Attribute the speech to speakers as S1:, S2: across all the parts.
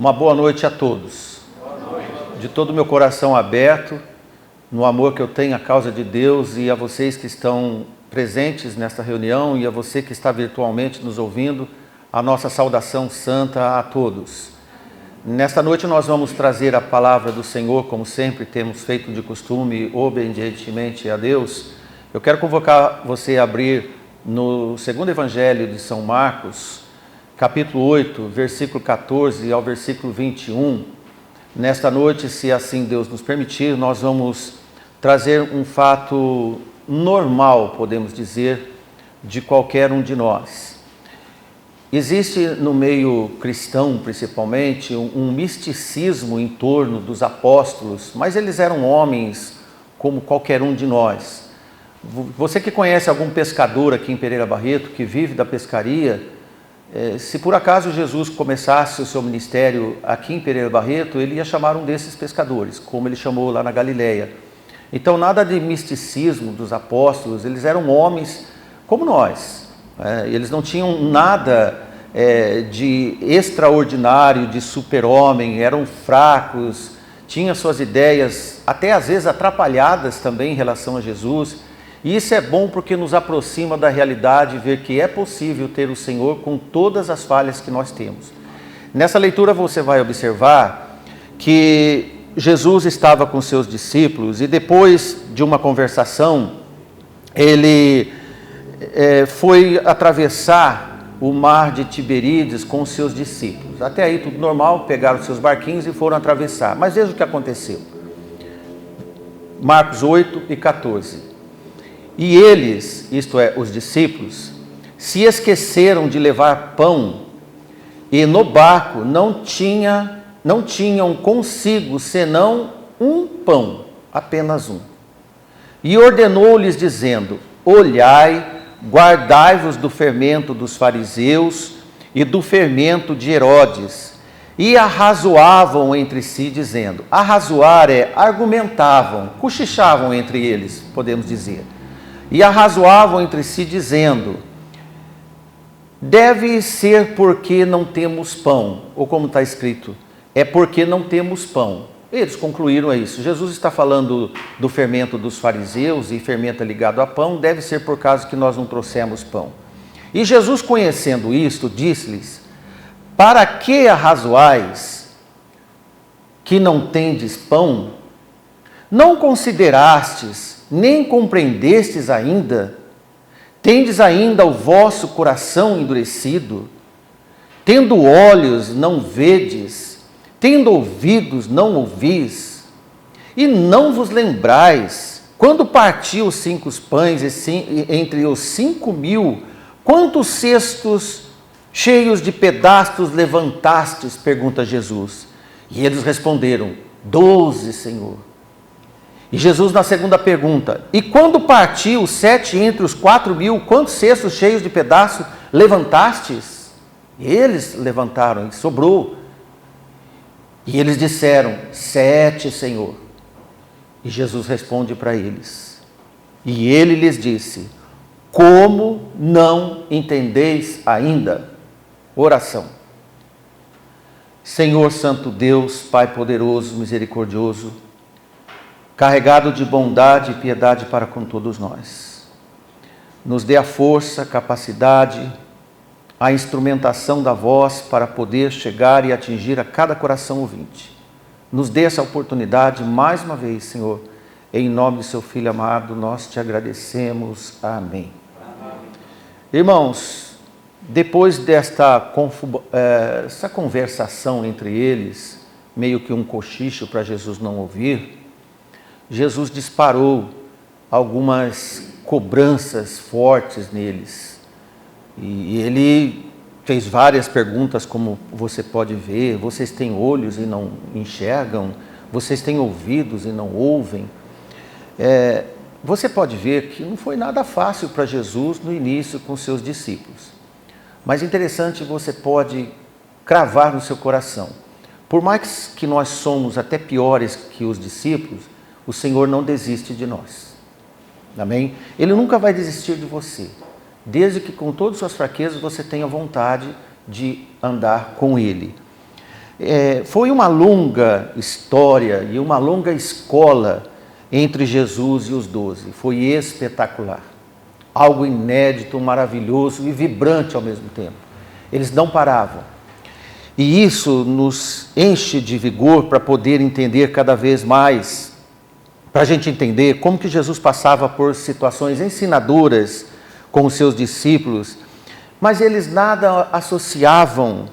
S1: Uma boa noite a todos.
S2: Boa noite.
S1: De todo o meu coração aberto, no amor que eu tenho à causa de Deus e a vocês que estão presentes nesta reunião e a você que está virtualmente nos ouvindo, a nossa saudação santa a todos. Nesta noite nós vamos trazer a palavra do Senhor, como sempre temos feito de costume, obedientemente a Deus. Eu quero convocar você a abrir no segundo Evangelho de São Marcos, capítulo 8, versículo 14 ao versículo 21. Nesta noite, se assim Deus nos permitir, nós vamos trazer um fato normal, podemos dizer, de qualquer um de nós. Existe no meio cristão, principalmente, um misticismo em torno dos apóstolos, mas eles eram homens como qualquer um de nós. Você que conhece algum pescador aqui em Pereira Barreto, que vive da pescaria, se por acaso Jesus começasse o seu ministério aqui em Pereira Barreto, ele ia chamar um desses pescadores, como ele chamou lá na Galileia. Então, nada de misticismo dos apóstolos, eles eram homens como nós. Eles não tinham nada de extraordinário, de super-homem, eram fracos, tinham suas ideias, até às vezes atrapalhadas também em relação a Jesus. E isso é bom porque nos aproxima da realidade, ver que é possível ter o Senhor com todas as falhas que nós temos. Nessa leitura você vai observar que Jesus estava com seus discípulos e depois de uma conversação, ele foi atravessar o mar de Tiberíades com os seus discípulos. Até aí tudo normal, pegaram seus barquinhos e foram atravessar. Mas veja o que aconteceu. Marcos 8 e 14. E eles, isto é, os discípulos, se esqueceram de levar pão e no barco não tinham consigo senão um pão, apenas um. E ordenou-lhes dizendo: olhai, guardai-vos do fermento dos fariseus e do fermento de Herodes. E arrazoavam entre si, dizendo: arrazoar argumentavam, cochichavam entre eles, podemos dizer. E arrazoavam entre si, dizendo: deve ser porque não temos pão. Ou como está escrito, é porque não temos pão. Eles concluíram isso. Jesus está falando do fermento dos fariseus, e fermento é ligado a pão, deve ser por causa que nós não trouxemos pão. E Jesus, conhecendo isto, disse-lhes: para que arrazoais que não tendes pão? Não considerastes, nem compreendestes ainda? Tendes ainda o vosso coração endurecido? Tendo olhos, não vedes? Tendo ouvidos, não ouvis? E não vos lembrais, quando partiu os 5 pães entre os 5.000, quantos cestos cheios de pedaços levantastes? Pergunta Jesus. E eles responderam: 12, Senhor. E Jesus, na segunda pergunta: e quando partiu 7 entre os 4.000, quantos cestos cheios de pedaço levantastes? E eles levantaram, e sobrou. E eles disseram: 7, Senhor. E Jesus responde para eles. E ele lhes disse: como não entendeis ainda? Oração. Senhor Santo Deus, Pai poderoso, misericordioso, carregado de bondade e piedade para com todos nós. Nos dê a força, capacidade, a instrumentação da voz para poder chegar e atingir a cada coração ouvinte. Nos dê essa oportunidade mais uma vez, Senhor. Em nome do seu Filho amado, nós te agradecemos. Amém. Irmãos, depois desta essa conversação entre eles, meio que um cochicho para Jesus não ouvir, Jesus disparou algumas cobranças fortes neles. E ele fez várias perguntas, como você pode ver: vocês têm olhos e não enxergam? Vocês têm ouvidos e não ouvem? Você pode ver que não foi nada fácil para Jesus no início com seus discípulos. Mas interessante, você pode cravar no seu coração: por mais que nós somos até piores que os discípulos, o Senhor não desiste de nós. Amém? Ele nunca vai desistir de você, desde que com todas as suas fraquezas você tenha vontade de andar com Ele. Foi uma longa história e uma longa escola entre Jesus e os 12. Foi espetacular. Algo inédito, maravilhoso e vibrante ao mesmo tempo. Eles não paravam. E isso nos enche de vigor para poder entender cada vez mais, para a gente entender como que Jesus passava por situações ensinadoras com os seus discípulos, mas eles nada associavam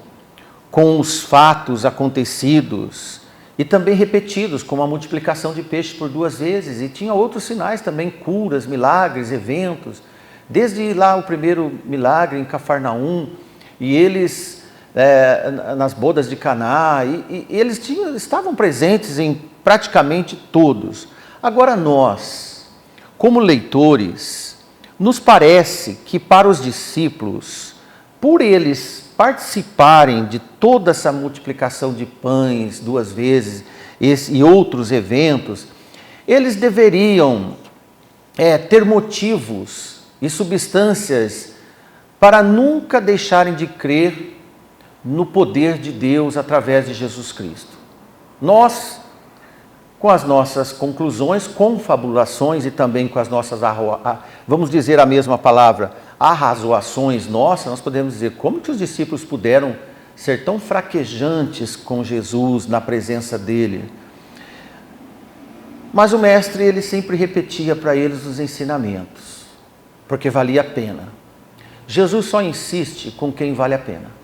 S1: com os fatos acontecidos e também repetidos, como a multiplicação de peixes por 2 vezes, e tinha outros sinais também, curas, milagres, eventos, desde lá o primeiro milagre em Cafarnaum, e eles nas bodas de Caná, e eles estavam presentes em praticamente todos. Agora nós, como leitores, nos parece que para os discípulos, por eles participarem de toda essa multiplicação de pães 2 vezes e outros eventos, eles deveriam ter motivos e substâncias para nunca deixarem de crer no poder de Deus através de Jesus Cristo. Nós, com as nossas conclusões, confabulações e também com as nossas, vamos dizer a mesma palavra, arrazoações nossas, nós podemos dizer como que os discípulos puderam ser tão fraquejantes com Jesus na presença dele. Mas o mestre, ele sempre repetia para eles os ensinamentos, porque valia a pena. Jesus só insiste com quem vale a pena.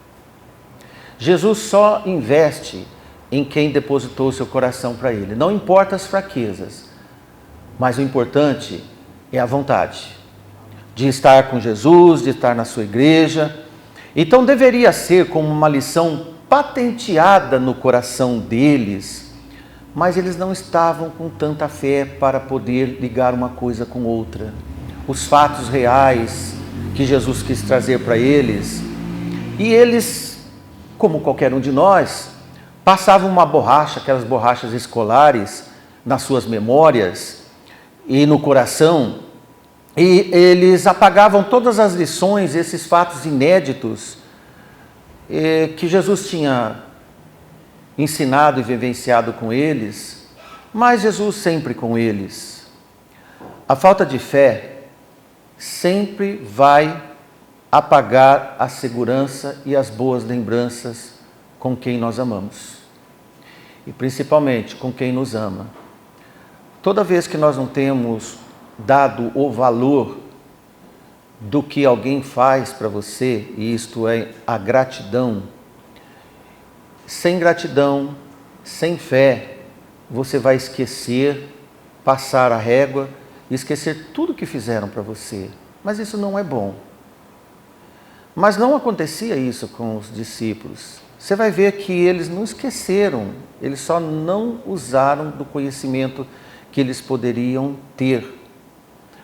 S1: Jesus só investe em quem depositou seu coração para ele. Não importa as fraquezas, mas o importante é a vontade de estar com Jesus, de estar na sua igreja. Então deveria ser como uma lição patenteada no coração deles, mas eles não estavam com tanta fé para poder ligar uma coisa com outra. Os fatos reais que Jesus quis trazer para eles, e eles, como qualquer um de nós, passavam uma borracha, aquelas borrachas escolares, nas suas memórias e no coração, e eles apagavam todas as lições, esses fatos inéditos que Jesus tinha ensinado e vivenciado com eles, mas Jesus sempre com eles. A falta de fé sempre vai apagar a segurança e as boas lembranças com quem nós amamos. E principalmente com quem nos ama. Toda vez que nós não temos dado o valor do que alguém faz para você, e isto é a gratidão, sem gratidão, sem fé, você vai esquecer, passar a régua e esquecer tudo que fizeram para você. Mas isso não é bom. Mas não acontecia isso com os discípulos. Você vai ver que eles não esqueceram, eles só não usaram do conhecimento que eles poderiam ter.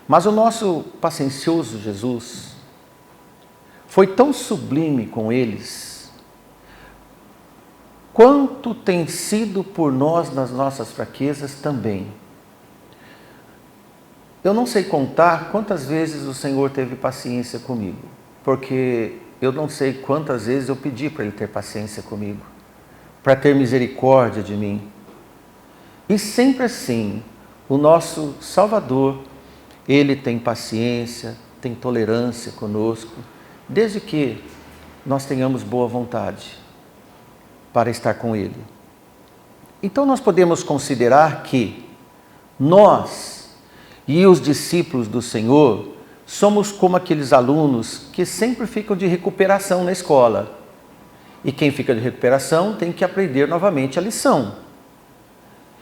S1: Mas o nosso paciencioso Jesus foi tão sublime com eles, quanto tem sido por nós nas nossas fraquezas também. Eu não sei contar quantas vezes o Senhor teve paciência comigo, porque eu não sei quantas vezes eu pedi para Ele ter paciência comigo, para ter misericórdia de mim. E sempre assim, o nosso Salvador, Ele tem paciência, tem tolerância conosco, desde que nós tenhamos boa vontade para estar com Ele. Então nós podemos considerar que nós e os discípulos do Senhor somos como aqueles alunos que sempre ficam de recuperação na escola. E quem fica de recuperação tem que aprender novamente a lição.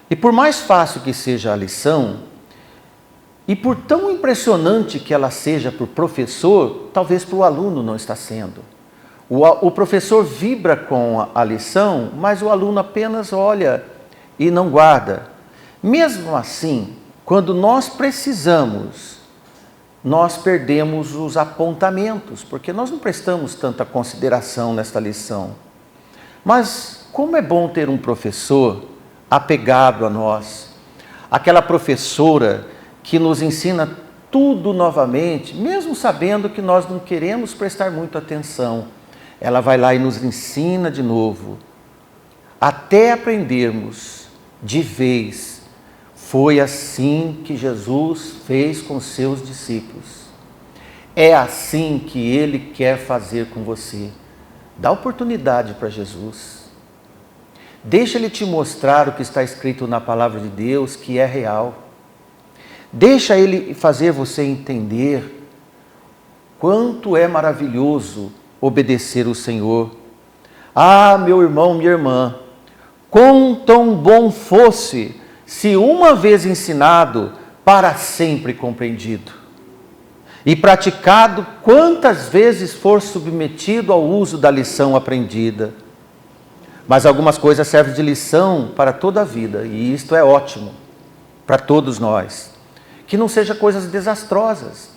S1: E por mais fácil que seja a lição, e por tão impressionante que ela seja para o professor, talvez para o aluno não está sendo. O professor vibra com a lição, mas o aluno apenas olha e não guarda. Mesmo assim, quando nós precisamos, nós perdemos os apontamentos, porque nós não prestamos tanta consideração nesta lição. Mas como é bom ter um professor apegado a nós, aquela professora que nos ensina tudo novamente, mesmo sabendo que nós não queremos prestar muita atenção. Ela vai lá e nos ensina de novo. até aprendermos de vez. Foi assim que Jesus fez com seus discípulos. É assim que Ele quer fazer com você. Dá oportunidade para Jesus. Deixa Ele te mostrar o que está escrito na palavra de Deus, que é real. Deixa Ele fazer você entender quanto é maravilhoso obedecer o Senhor. Ah, meu irmão, minha irmã, quão tão bom fosse se uma vez ensinado, para sempre compreendido. E praticado quantas vezes for submetido ao uso da lição aprendida. Mas algumas coisas servem de lição para toda a vida, e isto é ótimo para todos nós. Que não sejam coisas desastrosas,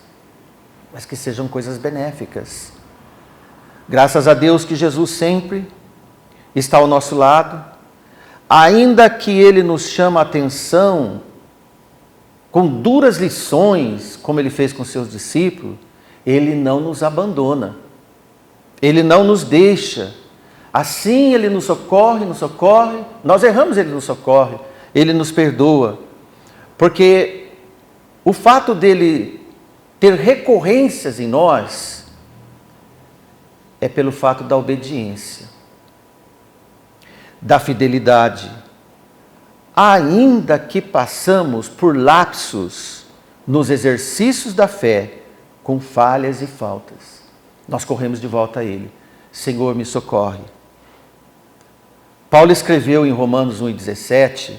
S1: mas que sejam coisas benéficas. Graças a Deus que Jesus sempre está ao nosso lado, ainda que Ele nos chama a atenção com duras lições, como Ele fez com seus discípulos, Ele não nos abandona, Ele não nos deixa. Assim Ele nos socorre, nós erramos, Ele nos socorre, Ele nos perdoa, porque o fato dEle ter recorrências em nós é pelo fato da obediência, da fidelidade. Ainda que passamos por lapsos nos exercícios da fé, com falhas e faltas, nós corremos de volta a Ele. Senhor, me socorre. Paulo escreveu em Romanos 1,17,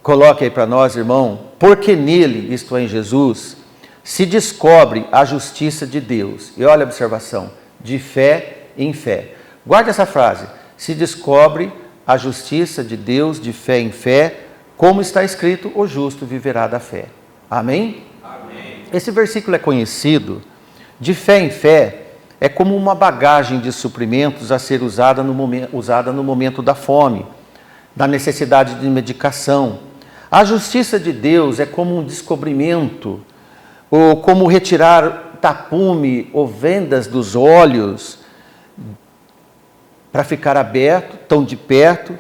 S1: coloque aí para nós, irmão, porque nele, isto é, em Jesus, se descobre a justiça de Deus. E olha a observação, de fé em fé. Guarde essa frase, se descobre a justiça de Deus de fé em fé, como está escrito, o justo viverá da fé. Amém? Amém. Esse versículo é conhecido, de fé em fé, é como uma bagagem de suprimentos a ser usada no momento da fome, da necessidade de medicação. A justiça de Deus é como um descobrimento, ou como retirar tapume ou vendas dos olhos, para ficar aberto, tão de perto,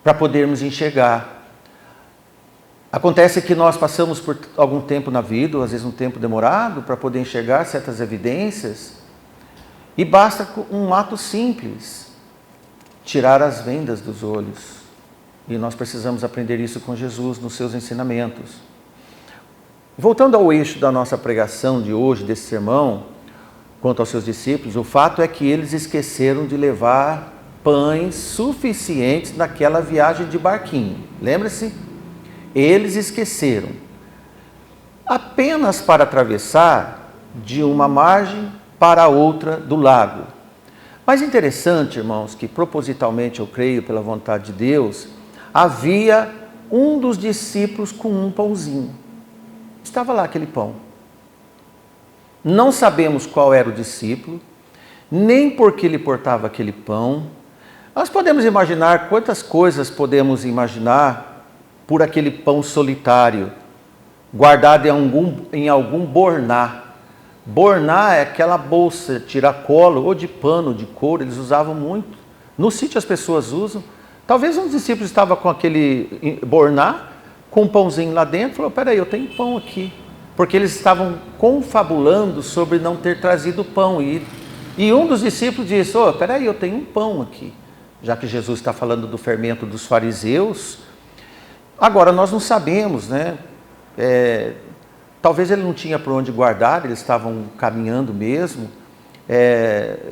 S1: para podermos enxergar. Acontece que nós passamos por algum tempo na vida, ou às vezes um tempo demorado, para poder enxergar certas evidências, e basta um ato simples, tirar as vendas dos olhos. E nós precisamos aprender isso com Jesus nos seus ensinamentos. Voltando ao eixo da nossa pregação de hoje, desse sermão, quanto aos seus discípulos, o fato é que eles esqueceram de levar pães suficientes naquela viagem de barquinho. Lembra-se? Eles esqueceram. Apenas para atravessar de uma margem para a outra do lago. Mas interessante, irmãos, que propositalmente, eu creio, pela vontade de Deus, havia um dos discípulos com um pãozinho. Estava lá aquele pão. Não sabemos qual era o discípulo, nem por que ele portava aquele pão. Nós podemos imaginar quantas coisas podemos imaginar por aquele pão solitário, guardado em algum borná. Borná é aquela bolsa tiracolo ou de pano, de couro, eles usavam muito. No sítio as pessoas usam. Talvez um discípulo estava com aquele borná, com um pãozinho lá dentro, falou, peraí, eu tenho pão aqui. Porque eles estavam confabulando sobre não ter trazido pão. E um dos discípulos disse, peraí, eu tenho um pão aqui. Já que Jesus está falando do fermento dos fariseus. Agora, nós não sabemos, né? Talvez ele não tinha por onde guardar, eles estavam caminhando mesmo,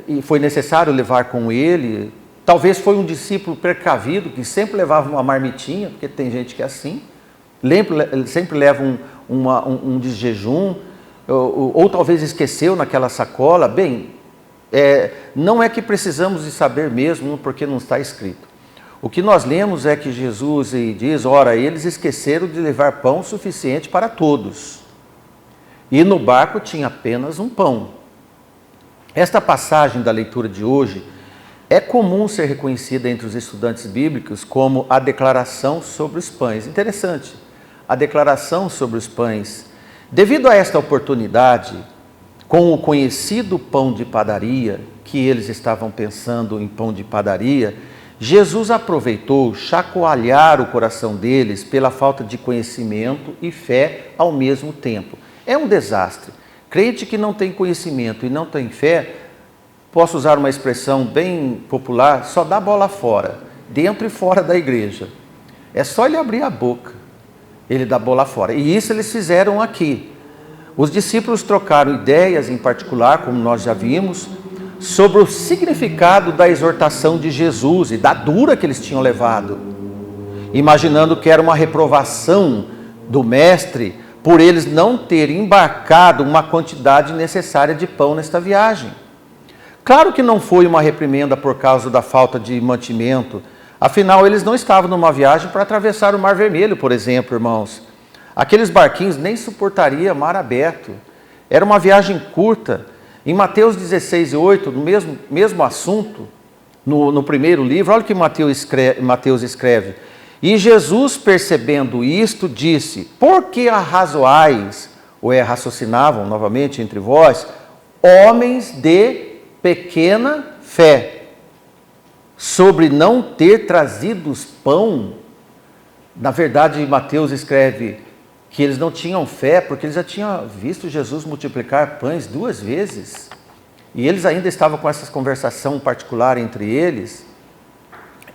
S1: e foi necessário levar com ele. Talvez foi um discípulo precavido, que sempre levava uma marmitinha, porque tem gente que é assim, sempre leva um de jejum, ou talvez esqueceu naquela sacola. Bem, não é que precisamos de saber mesmo, porque não está escrito. O que nós lemos é que Jesus diz, ora, eles esqueceram de levar pão suficiente para todos. E no barco tinha apenas um pão. Esta passagem da leitura de hoje é comum ser reconhecida entre os estudantes bíblicos como a declaração sobre os pães. Interessante, a declaração sobre os pães. Devido a esta oportunidade, com o conhecido pão de padaria, que eles estavam pensando em pão de padaria, Jesus aproveitou chacoalhar o coração deles pela falta de conhecimento e fé ao mesmo tempo. É um desastre. Crente que não tem conhecimento e não tem fé, posso usar uma expressão bem popular, só dá bola fora, dentro e fora da igreja. É só ele abrir a boca, ele dá bola fora. E isso eles fizeram aqui. Os discípulos trocaram ideias em particular, como nós já vimos, sobre o significado da exortação de Jesus e da dura que eles tinham levado, imaginando que era uma reprovação do mestre por eles não terem embarcado uma quantidade necessária de pão nesta viagem. Claro que não foi uma reprimenda por causa da falta de mantimento, afinal eles não estavam numa viagem para atravessar o Mar Vermelho, por exemplo, irmãos. Aqueles barquinhos nem suportaria mar aberto, era uma viagem curta. Em Mateus 16:8, no mesmo assunto, no primeiro livro, olha o que Mateus escreve. E Jesus, percebendo isto, disse: por que arrazoais, ou raciocinavam novamente entre vós, homens de pequena fé, sobre não ter trazido pão? Na verdade, Mateus escreve que eles não tinham fé, porque eles já tinham visto Jesus multiplicar pães 2 vezes. E eles ainda estavam com essa conversação particular entre eles.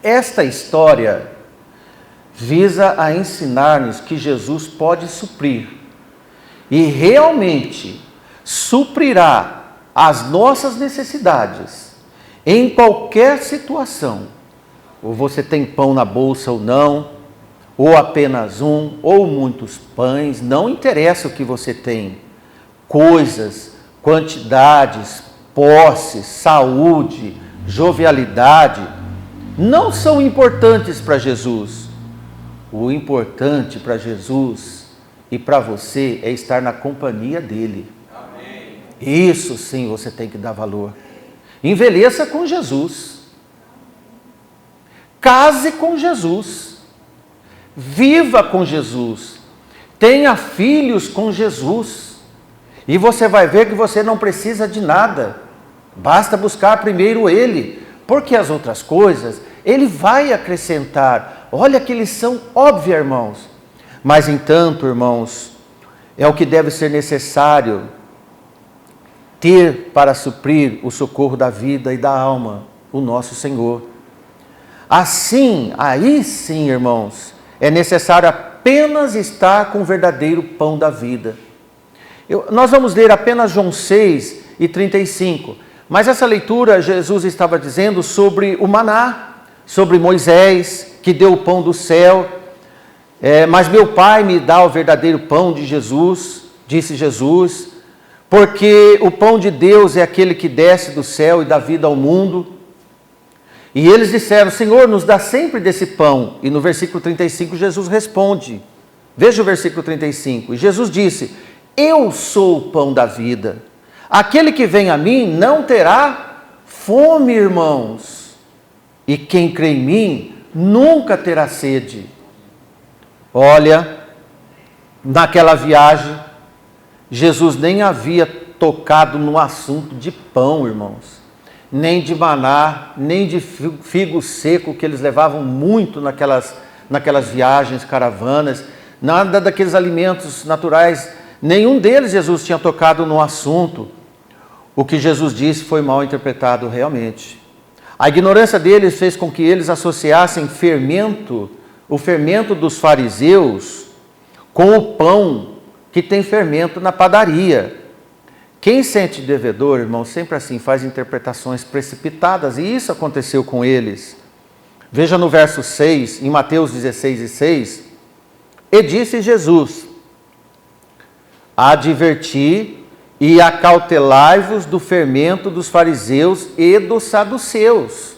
S1: Esta história visa a ensinar-nos que Jesus pode suprir. E realmente suprirá as nossas necessidades em qualquer situação. Ou você tem pão na bolsa ou não, ou apenas um, ou muitos pães, não interessa o que você tem. Coisas, quantidades, posse, saúde, jovialidade, não são importantes para Jesus. O importante para Jesus e para você é estar na companhia dele. Amém. Isso sim você tem que dar valor. Envelheça com Jesus. Case com Jesus. Viva com Jesus, tenha filhos com Jesus, e você vai ver que você não precisa de nada, basta buscar primeiro Ele, porque as outras coisas Ele vai acrescentar. Olha que lição óbvia, irmãos. Mas entanto, irmãos, é o que deve ser necessário ter para suprir o socorro da vida e da alma, o nosso Senhor. Assim, aí sim, irmãos, é necessário apenas estar com o verdadeiro pão da vida. Nós vamos ler apenas João 6:35. Mas essa leitura, Jesus estava dizendo sobre o maná, sobre Moisés, que deu o pão do céu. Mas meu Pai me dá o verdadeiro pão de Jesus, disse Jesus, porque o pão de Deus é aquele que desce do céu e dá vida ao mundo. E eles disseram: Senhor, nos dá sempre desse pão. E no versículo 35 Jesus responde. Veja o versículo 35. E Jesus disse: eu sou o pão da vida. Aquele que vem a mim não terá fome, irmãos. E quem crê em mim nunca terá sede. Olha, naquela viagem, Jesus nem havia tocado no assunto de pão, irmãos. Nem de maná, nem de figo seco, que eles levavam muito naquelas viagens, caravanas, nada daqueles alimentos naturais, nenhum deles Jesus tinha tocado no assunto. O que Jesus disse foi mal interpretado realmente. A ignorância deles fez com que eles associassem o fermento dos fariseus, com o pão que tem fermento na padaria. Quem sente devedor, irmão, sempre assim faz interpretações precipitadas, e isso aconteceu com eles. Veja no verso 6, em Mateus 16:6, e disse Jesus: adverti e acautelai-vos do fermento dos fariseus e dos saduceus.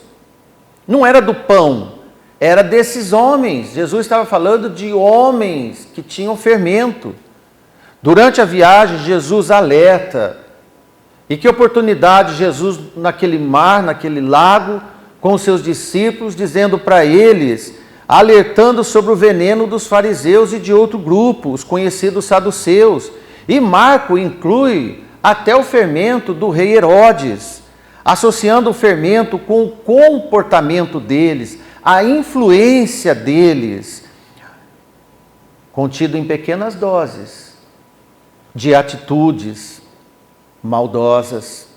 S1: Não era do pão, era desses homens. Jesus estava falando de homens que tinham fermento. Durante a viagem, Jesus alerta. E que oportunidade Jesus, naquele mar, naquele lago, com os seus discípulos, dizendo para eles, alertando sobre o veneno dos fariseus e de outro grupo, os conhecidos saduceus. E Marco inclui até o fermento do rei Herodes. associando o fermento com o comportamento deles, a influência deles, contido em pequenas doses de atitudes maldosas.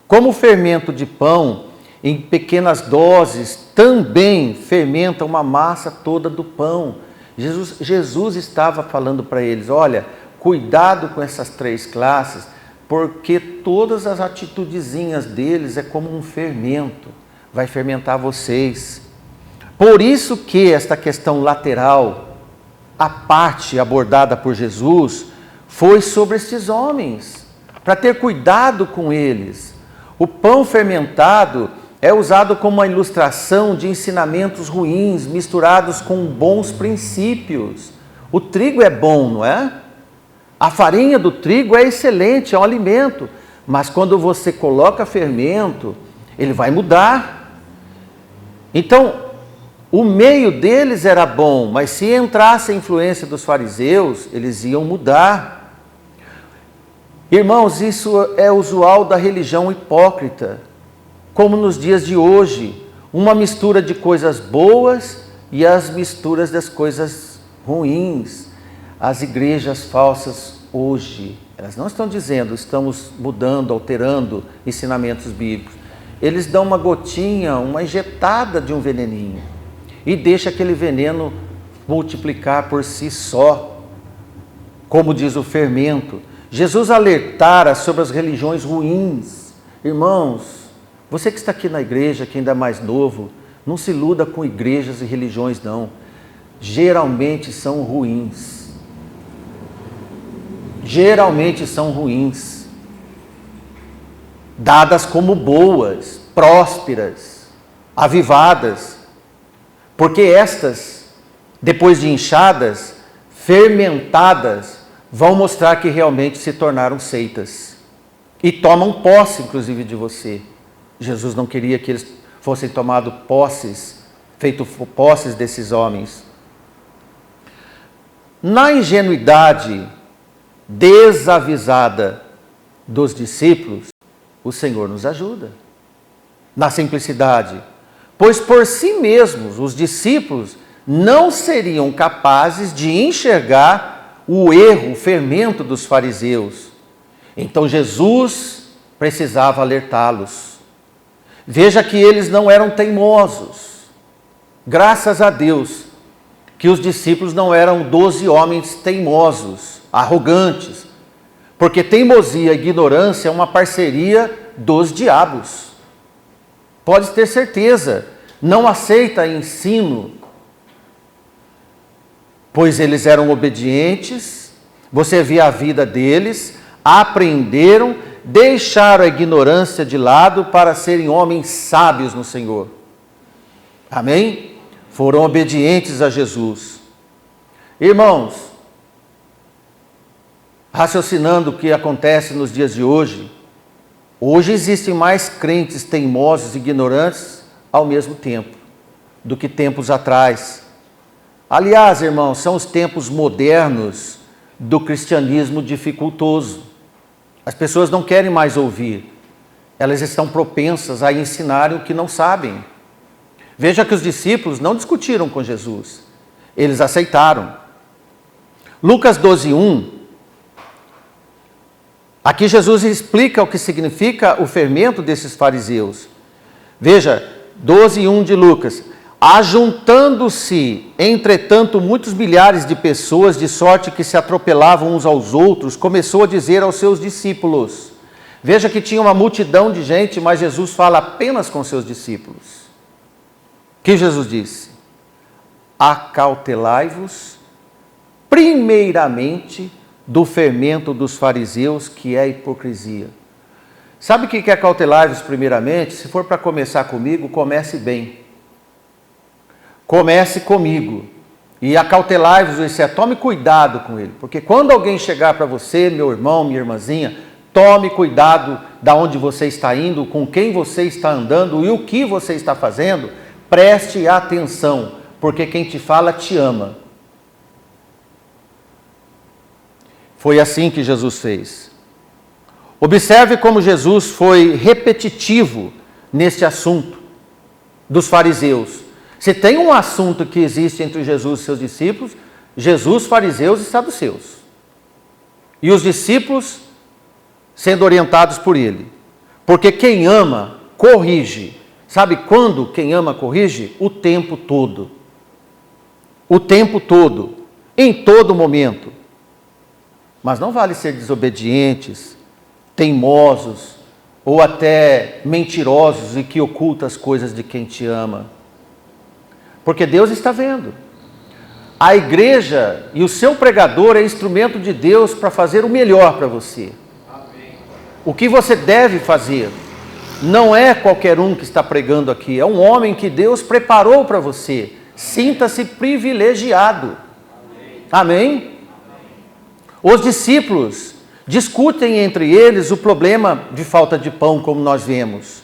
S1: Como o fermento de pão, em pequenas doses, também fermenta uma massa toda do pão. Jesus estava falando para eles, olha, cuidado com essas 3 classes, porque todas as atitudezinhas deles é como um fermento, vai fermentar vocês. Por isso que esta questão lateral, a parte abordada por Jesus, foi sobre estes homens, para ter cuidado com eles. O pão fermentado é usado como uma ilustração de ensinamentos ruins, misturados com bons princípios. O trigo é bom, não é? A farinha do trigo é excelente, é um alimento. Mas quando você coloca fermento, ele vai mudar. Então, o meio deles era bom, mas se entrasse a influência dos fariseus, eles iam mudar. Irmãos, isso é usual da religião hipócrita, como nos dias de hoje, uma mistura de coisas boas e as misturas das coisas ruins. As igrejas falsas hoje, elas não estão dizendo, estamos mudando, alterando ensinamentos bíblicos. Eles dão uma gotinha, uma injetada de um veneninho e deixa aquele veneno multiplicar por si só, como diz o fermento. Jesus alertara sobre as religiões ruins. Irmãos, você que está aqui na igreja, que ainda é mais novo, não se iluda com igrejas e religiões não. Geralmente são ruins. Geralmente são ruins. Dadas como boas, prósperas, avivadas. Porque estas, depois de inchadas, fermentadas, vão mostrar que realmente se tornaram seitas. E tomam posse, inclusive, de você. Jesus não queria que eles fossem tomados posses desses homens. Na ingenuidade desavisada dos discípulos, o Senhor nos ajuda. Na simplicidade, pois por si mesmos os discípulos não seriam capazes de enxergar o erro, o fermento dos fariseus. Então Jesus precisava alertá-los. Veja que eles não eram teimosos. Graças a Deus que os discípulos não eram 12 homens teimosos, arrogantes. Porque teimosia e ignorância é uma parceria dos diabos. Pode ter certeza, não aceita ensino, pois eles eram obedientes, você via a vida deles, aprenderam, deixaram a ignorância de lado para serem homens sábios no Senhor. Amém? Foram obedientes a Jesus. Irmãos, raciocinando o que acontece nos dias de hoje, hoje existem mais crentes teimosos e ignorantes ao mesmo tempo do que tempos atrás. Aliás, irmãos, são os tempos modernos do cristianismo dificultoso. As pessoas não querem mais ouvir. Elas estão propensas a ensinarem o que não sabem. Veja que os discípulos não discutiram com Jesus. Eles aceitaram. Lucas 12:1. Aqui Jesus explica o que significa o fermento desses fariseus. Veja, 12:1 de Lucas. Ajuntando-se, entretanto, muitos milhares de pessoas, de sorte que se atropelavam uns aos outros, começou a dizer aos seus discípulos. Veja que tinha uma multidão de gente, mas Jesus fala apenas com seus discípulos. O que Jesus disse? Acautelai-vos, primeiramente, do fermento dos fariseus, que é a hipocrisia. Sabe o que é acautelai-vos primeiramente? Se for para começar comigo, comece bem. Comece comigo. E acautelai-vos, isso é, tome cuidado com ele. Porque quando alguém chegar para você, meu irmão, minha irmãzinha, tome cuidado de onde você está indo, com quem você está andando e o que você está fazendo. Preste atenção, porque quem te fala te ama. Foi assim que Jesus fez. Observe como Jesus foi repetitivo neste assunto dos fariseus. Se tem um assunto que existe entre Jesus e seus discípulos, Jesus, fariseus e saduceus. E os discípulos sendo orientados por ele. Porque quem ama, corrige. Sabe quando quem ama corrige? O tempo todo. O tempo todo. Em todo momento. Mas não vale ser desobedientes, teimosos, ou até mentirosos e que ocultam as coisas de quem te ama. Porque Deus está vendo. A igreja e o seu pregador é instrumento de Deus para fazer o melhor para você. Amém. O que você deve fazer não é qualquer um que está pregando aqui, é um homem que Deus preparou para você. Sinta-se privilegiado. Amém? Amém? Os discípulos discutem entre eles o problema de falta de pão, como nós vemos,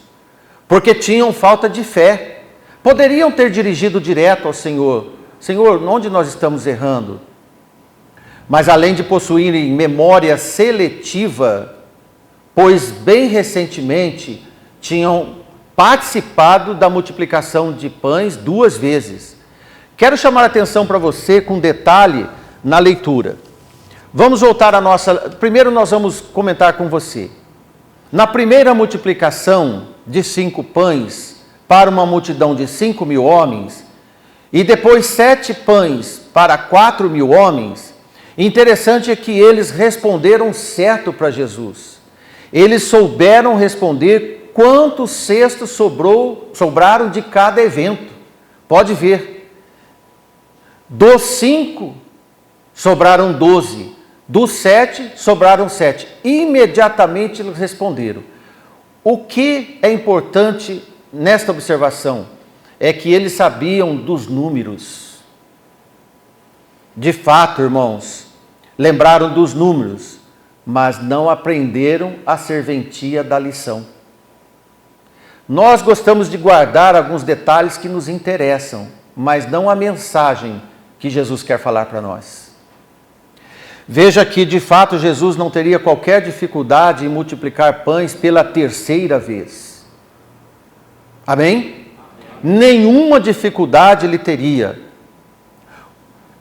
S1: porque tinham falta de fé. Poderiam ter dirigido direto ao Senhor: Senhor, onde nós estamos errando? Mas além de possuírem memória seletiva, pois bem recentemente tinham participado da multiplicação de pães 2 vezes. Quero chamar a atenção para você com um detalhe na leitura. Vamos voltar à nossa... Primeiro nós vamos comentar com você. Na primeira multiplicação de 5 pães para uma multidão de 5.000 homens, e depois 7 pães para 4.000 homens, interessante é que eles responderam certo para Jesus. Eles souberam responder quantos cestos sobraram de cada evento. Pode ver. Dos 5, sobraram 12. Dos 7, sobraram 7. Imediatamente eles responderam. O que é importante nesta observação é que eles sabiam dos números. De fato, irmãos, lembraram dos números, mas não aprenderam a serventia da lição. Nós gostamos de guardar alguns detalhes que nos interessam, mas não a mensagem que Jesus quer falar para nós. Veja que, de fato, Jesus não teria qualquer dificuldade em multiplicar pães pela 3ª vez. Amém? Nenhuma dificuldade ele teria.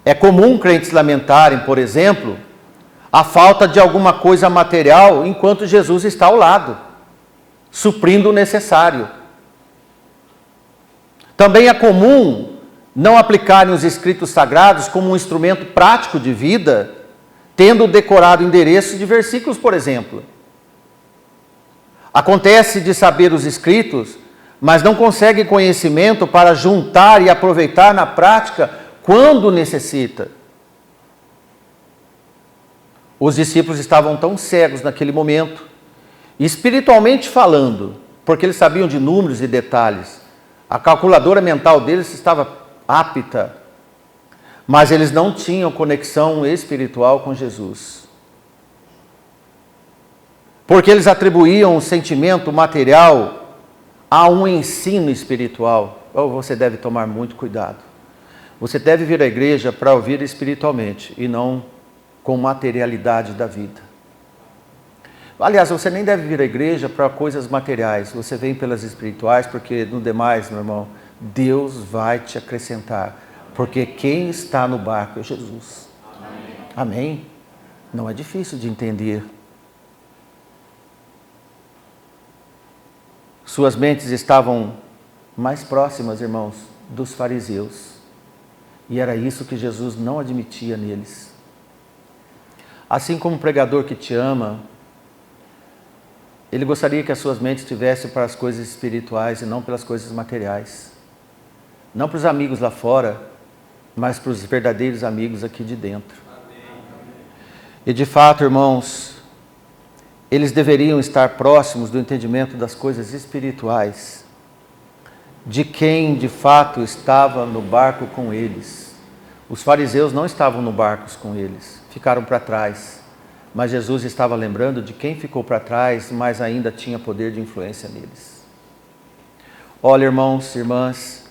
S1: É comum crentes lamentarem, por exemplo, a falta de alguma coisa material enquanto Jesus está ao lado, suprindo o necessário. Também é comum não aplicarem os escritos sagrados como um instrumento prático de vida, tendo decorado endereços de versículos, por exemplo. Acontece de saber os escritos, mas não consegue conhecimento para juntar e aproveitar na prática quando necessita. Os discípulos estavam tão cegos naquele momento, espiritualmente falando, porque eles sabiam de números e detalhes. A calculadora mental deles estava apta, mas eles não tinham conexão espiritual com Jesus. Porque eles atribuíam o sentimento material a um ensino espiritual. Você deve tomar muito cuidado. Você deve vir à igreja para ouvir espiritualmente e não com materialidade da vida. Aliás, você nem deve vir à igreja para coisas materiais. Você vem pelas espirituais, porque no demais, meu irmão, Deus vai te acrescentar. Porque quem está no barco é Jesus. Amém. Amém? Não é difícil de entender. Suas mentes estavam mais próximas, irmãos, dos fariseus. E era isso que Jesus não admitia neles. Assim como um pregador que te ama, ele gostaria que as suas mentes estivessem para as coisas espirituais e não pelas coisas materiais. Não para os amigos lá fora, mas para os verdadeiros amigos aqui de dentro. E de fato, irmãos, eles deveriam estar próximos do entendimento das coisas espirituais, de quem de fato estava no barco com eles. Os fariseus não estavam no barco com eles, ficaram para trás. Mas Jesus estava lembrando de quem ficou para trás, mas ainda tinha poder de influência neles. Olha, irmãos e irmãs,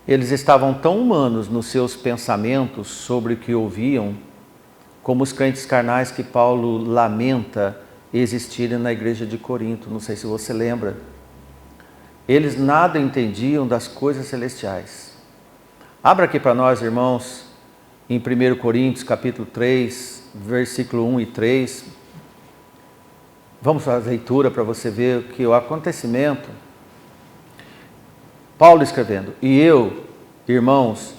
S1: eles estavam tão humanos nos seus pensamentos sobre o que ouviam, como os crentes carnais que Paulo lamenta existirem na igreja de Corinto. Não sei se você lembra. Eles nada entendiam das coisas celestiais. Abra aqui para nós, irmãos, em 1 Coríntios, capítulo 3, versículo 1 e 3. Vamos fazer a leitura para você ver que o acontecimento. Paulo escrevendo: E eu, irmãos,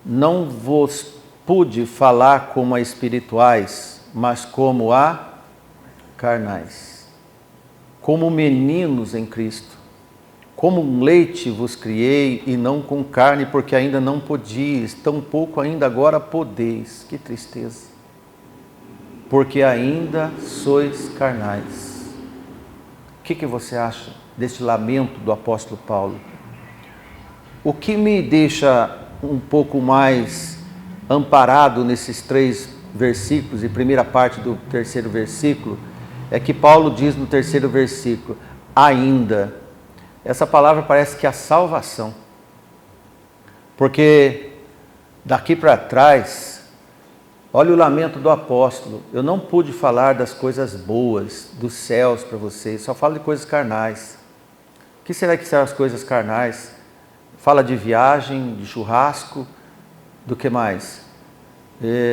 S1: não vos pude falar como a espirituais, mas como a carnais, como meninos em Cristo. Como um leite vos criei e não com carne, porque ainda não podíeis, tampouco ainda agora podeis. Que tristeza! Porque ainda sois carnais. O que você acha deste lamento do apóstolo Paulo? O que me deixa um pouco mais amparado nesses 3 versículos, e primeira parte do 3º versículo, é que Paulo diz no 3º versículo, ainda. Essa palavra parece que é a salvação. Porque daqui para trás, olha o lamento do apóstolo. Eu não pude falar das coisas boas, dos céus para vocês, só falo de coisas carnais. O que será que são as coisas carnais? Fala de viagem, de churrasco, do que mais?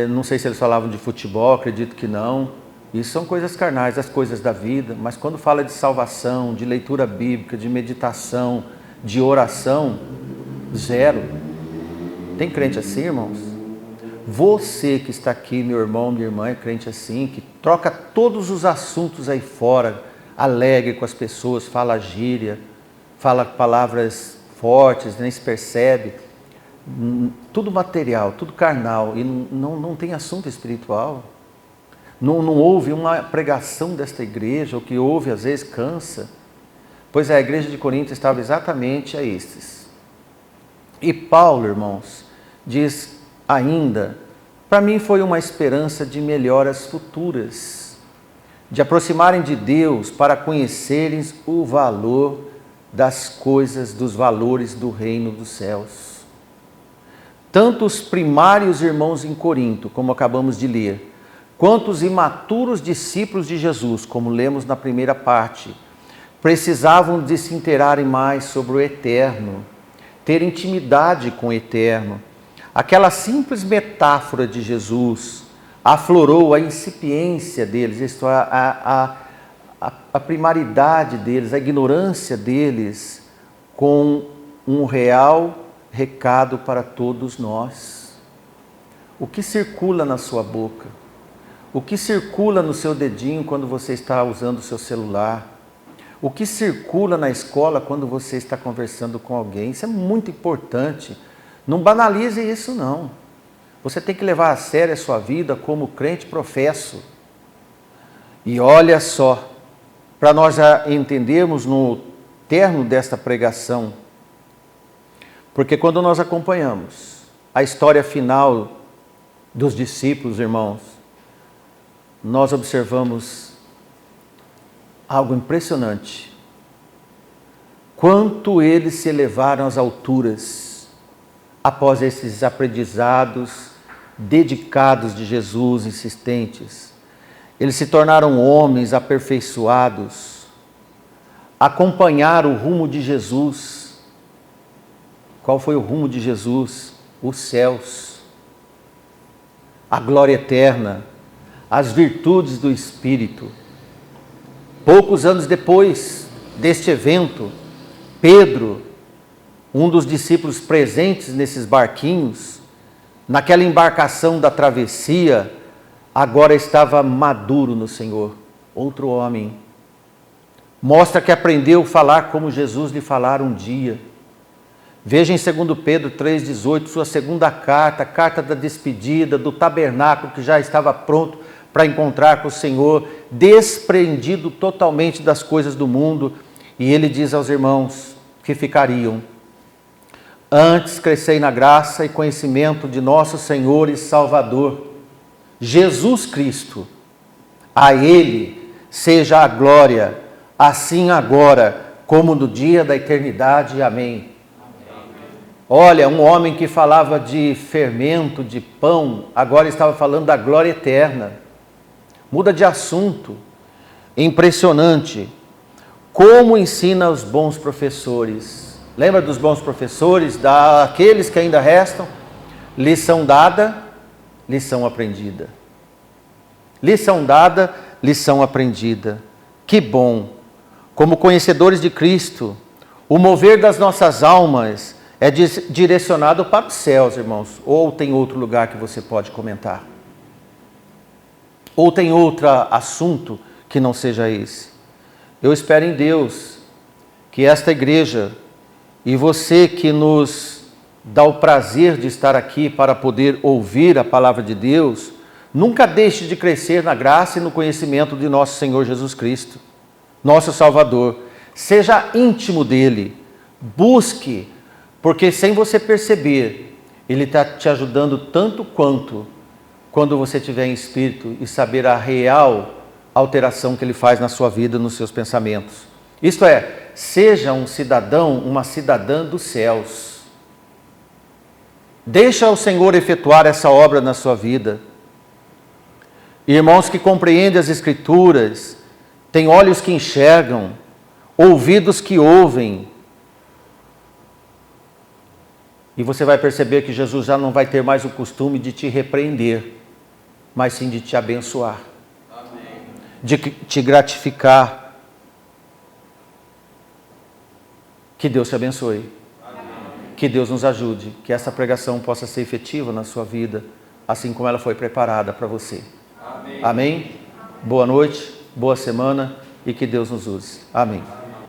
S1: Não sei se eles falavam de futebol, acredito que não. Isso são coisas carnais, as coisas da vida, mas quando fala de salvação, de leitura bíblica, de meditação, de oração, zero. Tem crente assim, irmãos? Você que está aqui, meu irmão, minha irmã, é crente assim, que troca todos os assuntos aí fora, alegre com as pessoas, fala gíria, fala palavras fortes, nem se percebe, tudo material, tudo carnal, e não tem assunto espiritual. Não houve uma pregação desta igreja, o que houve às vezes cansa. Pois é, a igreja de Corinto estava exatamente a estes. E Paulo, irmãos, diz ainda, para mim foi uma esperança de melhoras futuras, de aproximarem de Deus para conhecerem o valor das coisas, dos valores do reino dos céus. Tanto os primários irmãos em Corinto, como acabamos de ler, quanto os imaturos discípulos de Jesus, como lemos na primeira parte, precisavam de se inteirarem mais sobre o eterno, ter intimidade com o eterno. Aquela simples metáfora de Jesus aflorou a incipiência deles, isto é, a primaridade deles, a ignorância deles, com um real recado para todos nós. O que circula na sua boca? O que circula no seu dedinho quando você está usando o seu celular? O que circula na escola quando você está conversando com alguém? Isso é muito importante. Não banalize isso, não. Você tem que levar a sério a sua vida como crente professo. E olha só, para nós já entendermos no termo desta pregação, porque quando nós acompanhamos a história final dos discípulos, irmãos, nós observamos algo impressionante. Quanto eles se elevaram às alturas após esses aprendizados dedicados de Jesus, insistentes. Eles se tornaram homens aperfeiçoados, acompanharam o rumo de Jesus. Qual foi o rumo de Jesus? Os céus, a glória eterna, as virtudes do Espírito. Poucos anos depois deste evento, Pedro, um dos discípulos presentes nesses barquinhos, naquela embarcação da travessia, agora estava maduro no Senhor. Outro homem. Mostra que aprendeu a falar como Jesus lhe falara um dia. Veja em 2 Pedro 3,18, sua segunda carta, a carta da despedida, do tabernáculo que já estava pronto para encontrar com o Senhor, desprendido totalmente das coisas do mundo. E ele diz aos irmãos que ficariam: antes crescei na graça e conhecimento de nosso Senhor e Salvador, Jesus Cristo. A Ele seja a glória, assim agora, como no dia da eternidade. Amém. Olha, um homem que falava de fermento, de pão, agora estava falando da glória eterna. Muda de assunto. impressionante. Como ensina os bons professores. Lembra dos bons professores, daqueles que ainda restam? Lição dada, lição aprendida. Lição dada, lição aprendida. Que bom! Como conhecedores de Cristo, o mover das nossas almas é direcionado para os céus, irmãos. Ou tem outro lugar que você pode comentar? Ou tem outro assunto que não seja esse? Eu espero em Deus que esta igreja e você que nos dá o prazer de estar aqui para poder ouvir a palavra de Deus, nunca deixe de crescer na graça e no conhecimento de nosso Senhor Jesus Cristo, nosso Salvador. Seja íntimo dele, busque, porque sem você perceber, ele está te ajudando tanto quanto quando você estiver em espírito e saber a real alteração que ele faz na sua vida, nos seus pensamentos. Isto é, seja um cidadão, uma cidadã dos céus. Deixa o Senhor efetuar essa obra na sua vida. Irmãos que compreendem as Escrituras, têm olhos que enxergam, ouvidos que ouvem. E você vai perceber que Jesus já não vai ter mais o costume de te repreender, mas sim de te abençoar. De te gratificar. Que Deus te abençoe. Amém. Que Deus nos ajude, que essa pregação possa ser efetiva na sua vida, assim como ela foi preparada para você. Amém. Amém? Boa noite, boa semana e que Deus nos use. Amém.